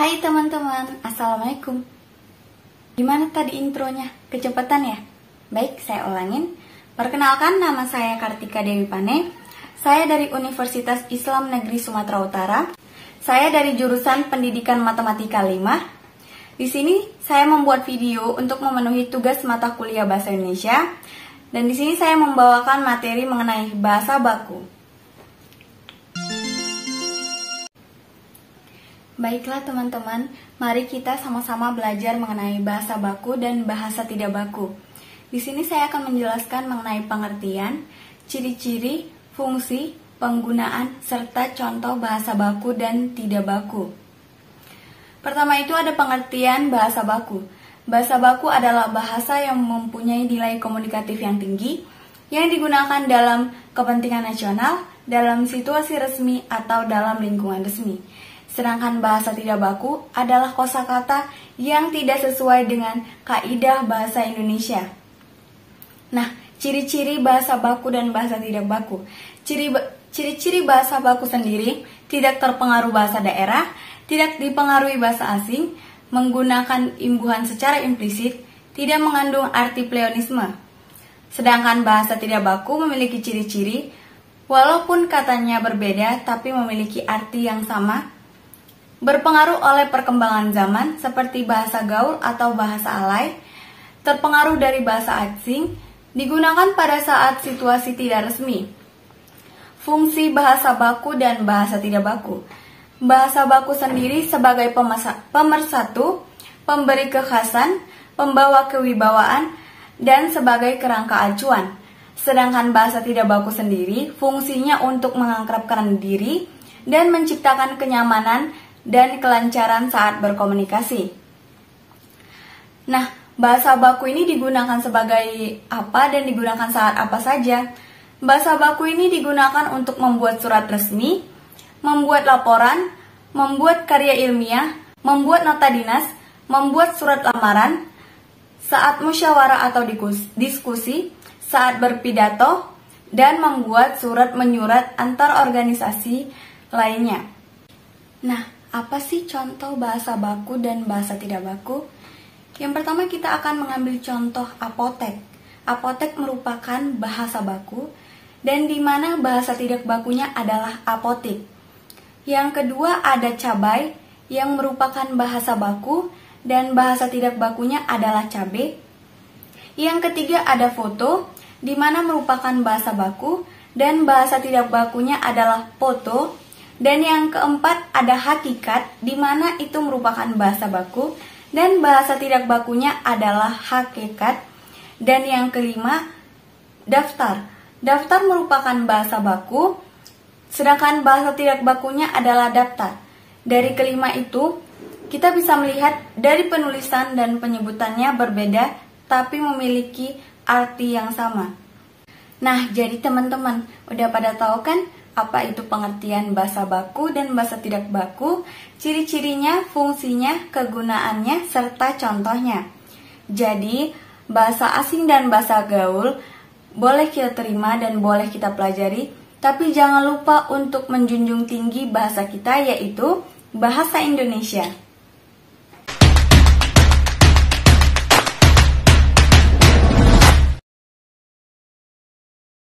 Hai teman-teman, Assalamualaikum. Gimana tadi intronya? Kecepatan ya? Baik, saya ulangin. Perkenalkan, nama saya Kartika Dewi Pane. Saya dari Universitas Islam Negeri Sumatera Utara. Saya dari jurusan Pendidikan Matematika 5. Di sini saya membuat video untuk memenuhi tugas mata kuliah Bahasa Indonesia. Dan di sini saya membawakan materi mengenai bahasa baku. Baiklah teman-teman, mari kita sama-sama belajar mengenai bahasa baku dan bahasa tidak baku. Di sini saya akan menjelaskan mengenai pengertian, ciri-ciri, fungsi, penggunaan, serta contoh bahasa baku dan tidak baku. Pertama itu ada pengertian bahasa baku. Bahasa baku adalah bahasa yang mempunyai nilai komunikatif yang tinggi, yang digunakan dalam kepentingan nasional, dalam situasi resmi, atau dalam lingkungan resmi. Sedangkan bahasa tidak baku adalah kosakata yang tidak sesuai dengan kaidah bahasa Indonesia. Nah, ciri-ciri bahasa baku dan bahasa tidak baku. Ciri-ciri bahasa baku sendiri tidak terpengaruh bahasa daerah, tidak dipengaruhi bahasa asing, menggunakan imbuhan secara implisit, tidak mengandung arti pleonasme. Sedangkan bahasa tidak baku memiliki ciri-ciri, walaupun katanya berbeda tapi memiliki arti yang sama, berpengaruh oleh perkembangan zaman seperti bahasa gaul atau bahasa alay, terpengaruh dari bahasa asing, digunakan pada saat situasi tidak resmi. Fungsi bahasa baku dan bahasa tidak baku. Bahasa baku sendiri sebagai pemersatu, pemberi kekhasan, pembawa kewibawaan, dan sebagai kerangka acuan. Sedangkan bahasa tidak baku sendiri fungsinya untuk mengakrabkan diri dan menciptakan kenyamanan dan kelancaran saat berkomunikasi. Nah, bahasa baku ini digunakan sebagai apa dan digunakan saat apa saja? Bahasa baku ini digunakan untuk membuat surat resmi, membuat laporan, membuat karya ilmiah, membuat nota dinas, membuat surat lamaran, saat musyawarah atau diskusi, saat berpidato, dan membuat surat menyurat antar organisasi lainnya. Nah, apa sih contoh bahasa baku dan bahasa tidak baku? Yang pertama kita akan mengambil contoh apotek. Apotek merupakan bahasa baku dan di mana bahasa tidak bakunya adalah apotik. Yang kedua ada cabai yang merupakan bahasa baku dan bahasa tidak bakunya adalah cabe. Yang ketiga ada foto di mana merupakan bahasa baku dan bahasa tidak bakunya adalah foto. Dan yang keempat ada hakikat, di mana itu merupakan bahasa baku dan bahasa tidak bakunya adalah hakikat. Dan yang kelima, daftar. Daftar merupakan bahasa baku, sedangkan bahasa tidak bakunya adalah daftar. Dari kelima itu, kita bisa melihat dari penulisan dan penyebutannya berbeda, tapi memiliki arti yang sama. Nah, jadi teman-teman, udah pada tahu kan apa itu pengertian bahasa baku dan bahasa tidak baku, ciri-cirinya, fungsinya, kegunaannya, serta contohnya. Jadi, bahasa asing dan bahasa gaul boleh kita terima dan boleh kita pelajari, tapi jangan lupa untuk menjunjung tinggi bahasa kita, yaitu bahasa Indonesia.